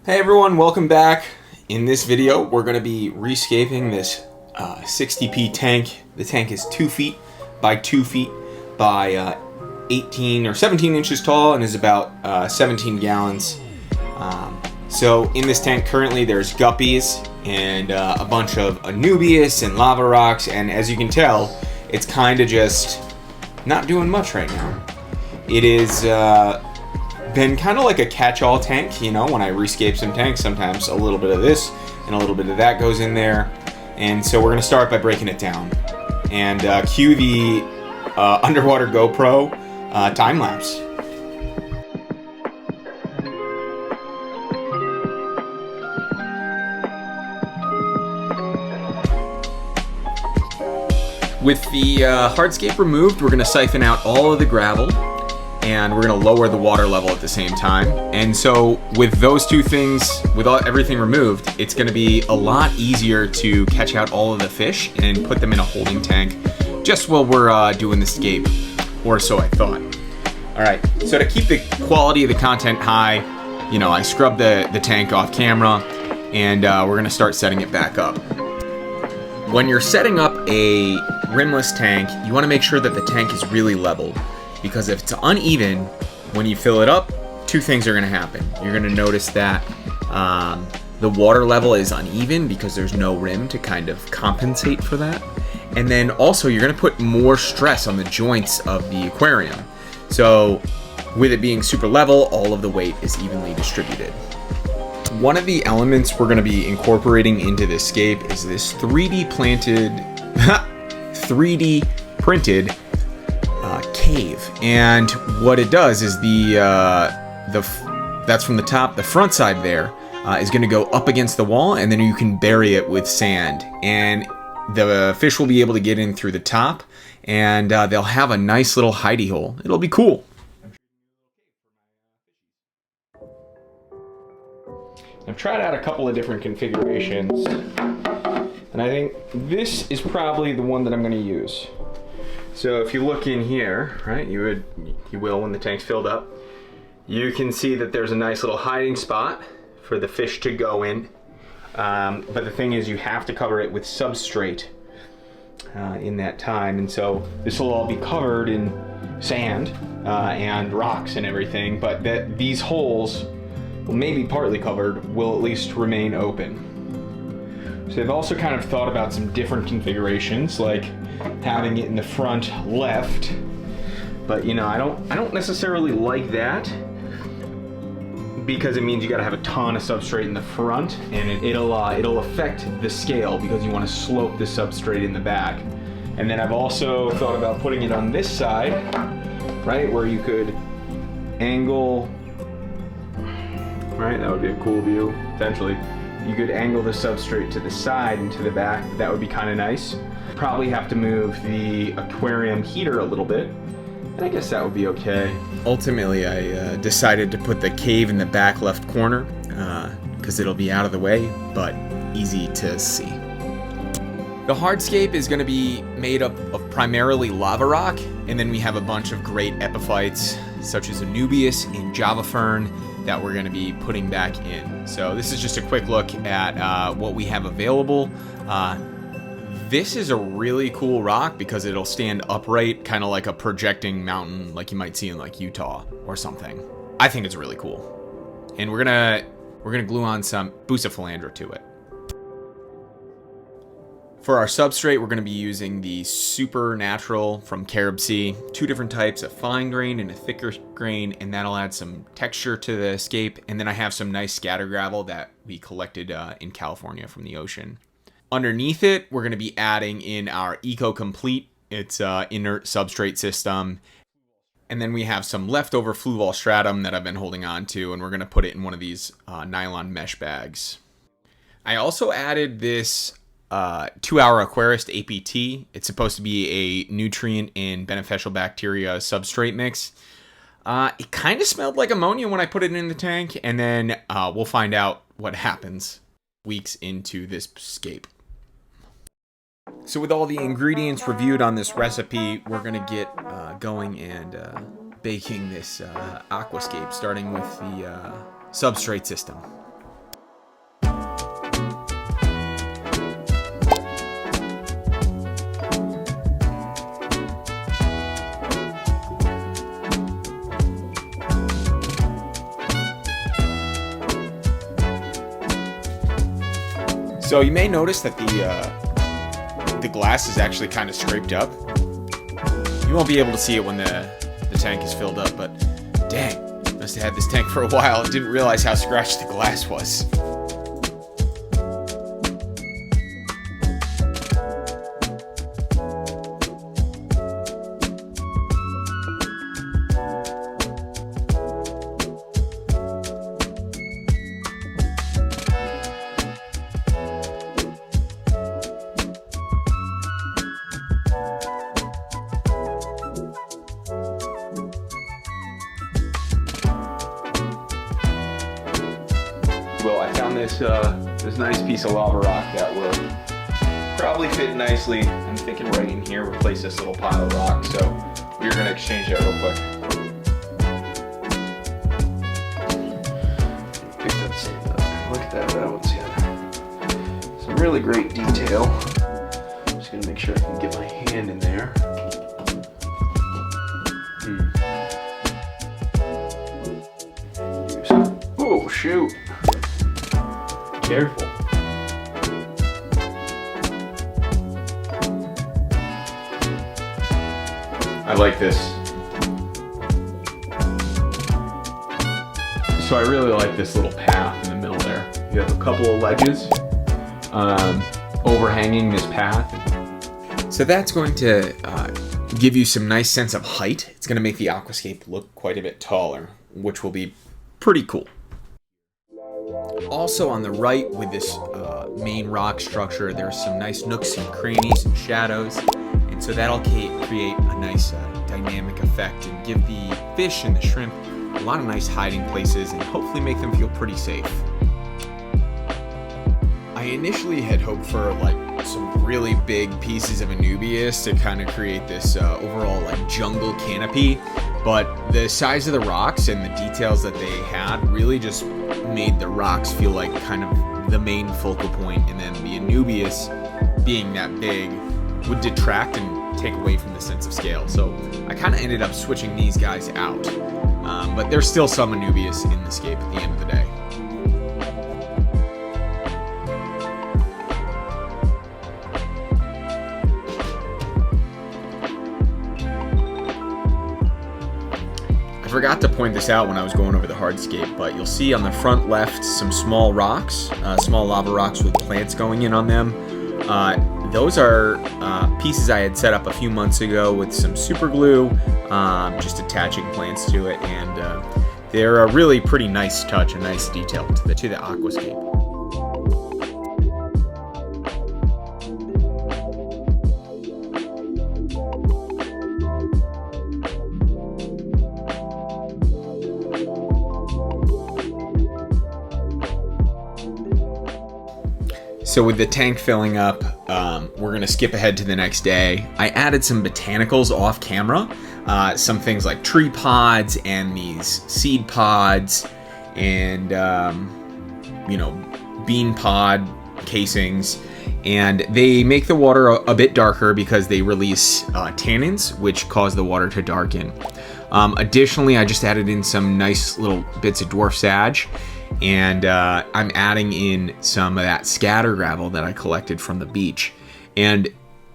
Hey everyone, welcome back. In this video, we're going to be rescaping this 60p tank. The tank is 2 feet by 2 feet by 18 or 17 inches tall and is about 17 gallons. So in this tank currently there's guppies and a bunch of Anubias and lava rocks, and as you can tell, it's kind of just not doing much right now. It is been kind of like a catch-all tank, you know, when I rescape some tanks, sometimes a little bit of this and a little bit of that goes in there. And so we're going to start by breaking it down. And cue the underwater GoPro time-lapse. With the hardscape removed, we're going to siphon out all of the gravel, and we're going to lower the water level at the same time. And so with those two things, with everything removed, it's going to be a lot easier to catch out all of the fish and put them in a holding tank just while we're doing the scape, or so I thought. All right, so to keep the quality of the content high, you know, I scrubbed the tank off camera, and we're going to start setting it back up. When you're setting up a rimless tank, you want to make sure that the tank is really level. Because if it's uneven, when you fill it up, two things are going to happen. You're going to notice that the water level is uneven because there's no rim to kind of compensate for that. And then also you're going to put more stress on the joints of the aquarium. So with it being super level, all of the weight is evenly distributed. One of the elements we're going to be incorporating into this scape is this 3D printed cave, and what it does is that's from the top, the front side there is going to go up against the wall, and then you can bury it with sand, and the fish will be able to get in through the top, and they'll have a nice little hidey hole. It'll be cool. I've tried out a couple of different configurations, and I think this is probably the one that I'm going to use. So if you look in here, right, you will when the tank's filled up, you can see that there's a nice little hiding spot for the fish to go in. But the thing is, you have to cover it with substrate in that time, and so this will all be covered in sand and rocks and everything, but these holes, well, maybe partly covered, will at least remain open. So they've also kind of thought about some different configurations, like having it in the front left, but you know, I don't necessarily like that because it means you got to have a ton of substrate in the front, and it'll affect the scale because you want to slope the substrate in the back. And then I've also thought about putting it on this side, right, where you could angle, right, that would be a cool view potentially. You could angle the substrate to the side and to the back. That would be kind of nice. Probably have to move the aquarium heater a little bit, and I guess that would be okay. Ultimately, I decided to put the cave in the back left corner because it'll be out of the way, but easy to see. The hardscape is going to be made up of primarily lava rock, and then we have a bunch of great epiphytes such as Anubias and Java fern that we're going to be putting back in. So this is just a quick look at what we have available. This is a really cool rock because it'll stand upright, kind of like a projecting mountain like you might see in like Utah or something. I think it's really cool. And we're gonna glue on some bucephalandra to it. For our substrate, we're going to be using the Supernatural from Carib Sea. Two different types, a fine grain and a thicker grain, and that'll add some texture to the scape. And then I have some nice scatter gravel that we collected in California from the ocean. Underneath it, we're going to be adding in our Eco Complete. It's inert substrate system. And then we have some leftover fluval stratum that I've been holding on to, and we're going to put it in one of these nylon mesh bags. I also added this 2-hour Aquarist APT. It's supposed to be a nutrient and beneficial bacteria substrate mix. It kind of smelled like ammonia when I put it in the tank, and then we'll find out what happens weeks into this scape. So with all the ingredients reviewed on this recipe, we're going to get going and baking this aquascape, starting with the substrate system. So you may notice that the glass is actually kind of scraped up. You won't be able to see it when the tank is filled up, but dang, must have had this tank for a while and didn't realize how scratched the glass was. Well, I found this nice piece of lava rock that will probably fit nicely. I'm thinking right in here, replace this little pile of rock. So we're gonna exchange that real quick. Pick that same up. Look at that. That one's got some really great detail. I'm just gonna make sure I can get my hand in there. Oh shoot! Careful. I like this. So I really like this little path in the middle there. You have a couple of ledges overhanging this path. So that's going to give you some nice sense of height. It's going to make the aquascape look quite a bit taller, which will be pretty cool. Also on the right with this main rock structure, there's some nice nooks and crannies and shadows, and so that'll create a nice dynamic effect and give the fish and the shrimp a lot of nice hiding places and hopefully make them feel pretty safe. I initially had hoped for like some really big pieces of Anubias to kind of create this overall like jungle canopy, but the size of the rocks and the details that they had really just made the rocks feel like kind of the main focal point, and then the Anubias being that big would detract and take away from the sense of scale. So I kind of ended up switching these guys out, but there's still some Anubias in the Scape at the end of the day. I forgot to point this out when I was going over the hardscape, but you'll see on the front left some small rocks, small lava rocks with plants going in on them. Those are pieces I had set up a few months ago with some super glue, just attaching plants to it, and they're a really pretty nice touch, a nice detail to the aquascape. So with the tank filling up, we're gonna skip ahead to the next day. I added some botanicals off camera, some things like tree pods and these seed pods and, bean pod casings. And they make the water a bit darker because they release tannins, which cause the water to darken. Additionally, I just added in some nice little bits of dwarf sage. And I'm adding in some of that scatter gravel that I collected from the beach. And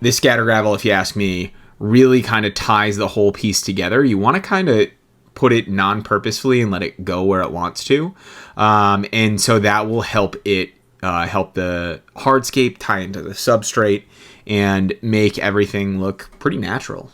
this scatter gravel, if you ask me, really kind of ties the whole piece together. You want to kind of put it non-purposefully and let it go where it wants to. And so that will help it, help the hardscape tie into the substrate and make everything look pretty natural.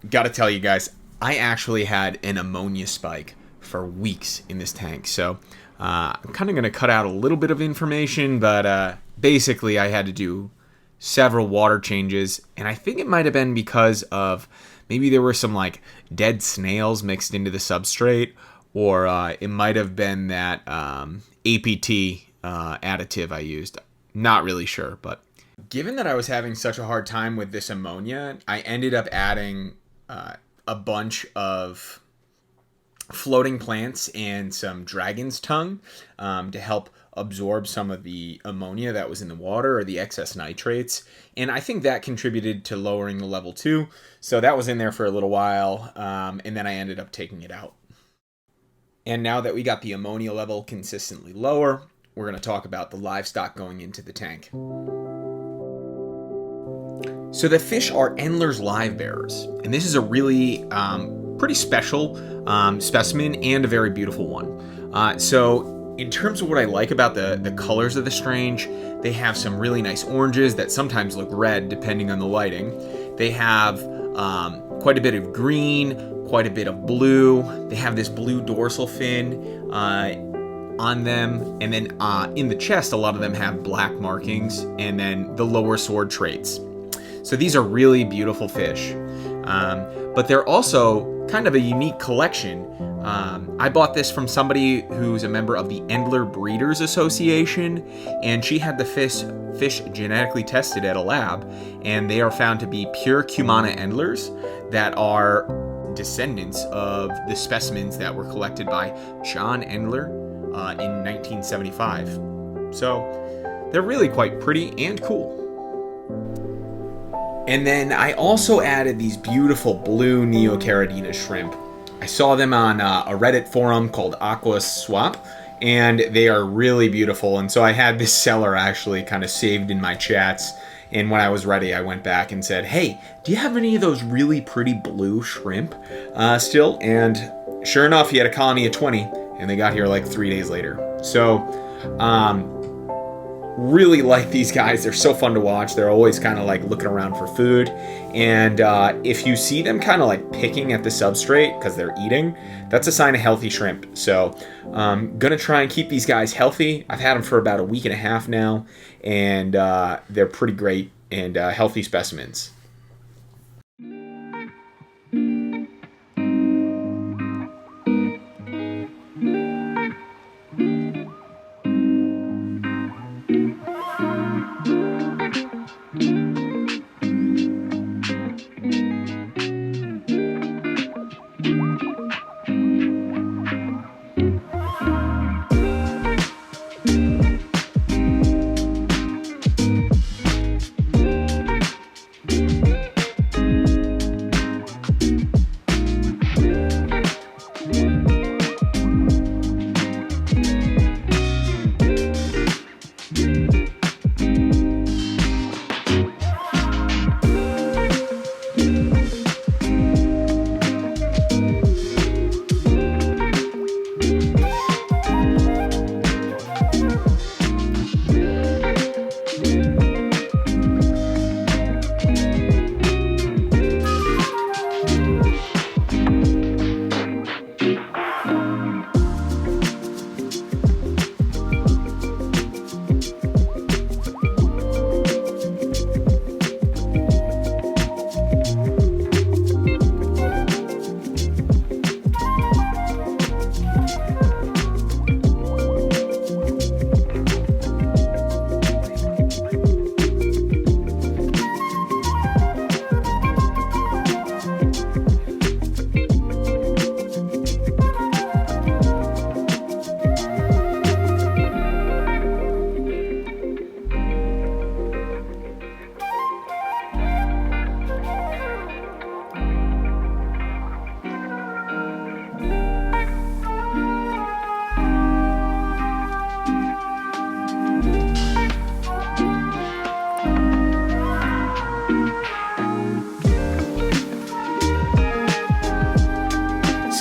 Gotta tell you guys, I actually had an ammonia spike for weeks in this tank. So I'm kind of going to cut out a little bit of information, but basically I had to do several water changes. And I think it might have been because of maybe there were some like dead snails mixed into the substrate, or it might have been that APT additive I used. Not really sure, but given that I was having such a hard time with this ammonia, I ended up adding a bunch of floating plants and some dragon's tongue to help absorb some of the ammonia that was in the water or the excess nitrates. And I think that contributed to lowering the level too. So that was in there for a little while, and then I ended up taking it out. And now that we got the ammonia level consistently lower, we're going to talk about the livestock going into the tank. So the fish are Endler's live bearers, and this is a really pretty special specimen and a very beautiful one. So in terms of what I like about the colors of the strange, they have some really nice oranges that sometimes look red depending on the lighting. They have quite a bit of green, quite a bit of blue. They have this blue dorsal fin on them, and then in the chest a lot of them have black markings, and then the lower sword traits. So these are really beautiful fish, but they're also kind of a unique collection. I bought this from somebody who's a member of the Endler Breeders Association, and she had the fish genetically tested at a lab, and they are found to be pure Cumana Endlers that are descendants of the specimens that were collected by John Endler in 1975. So they're really quite pretty and cool. And then I also added these beautiful blue Neocaradina shrimp. I saw them on a Reddit forum called aquascape, and they are really beautiful. And so I had this seller actually kind of saved in my chats. And when I was ready, I went back and said, hey, do you have any of those really pretty blue shrimp still? And sure enough, he had a colony of 20, and they got here like 3 days later. So really like these guys. They're so fun to watch. They're always kind of like looking around for food. And if you see them kind of like picking at the substrate because they're eating, that's a sign of healthy shrimp. So gonna try and keep these guys healthy. I've had them for about a week and a half now, and they're pretty great and healthy specimens.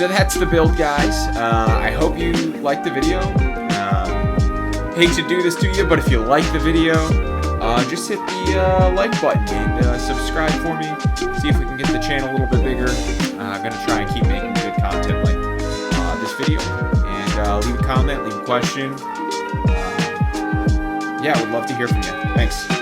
So that's the build, guys. I hope you liked the video. Hate to do this to you, but if you like the video, just hit the like button and subscribe for me. See if we can get the channel a little bit bigger. I'm going to try and keep making good content like this video. And leave a comment, leave a question. Yeah, I would love to hear from you. Thanks.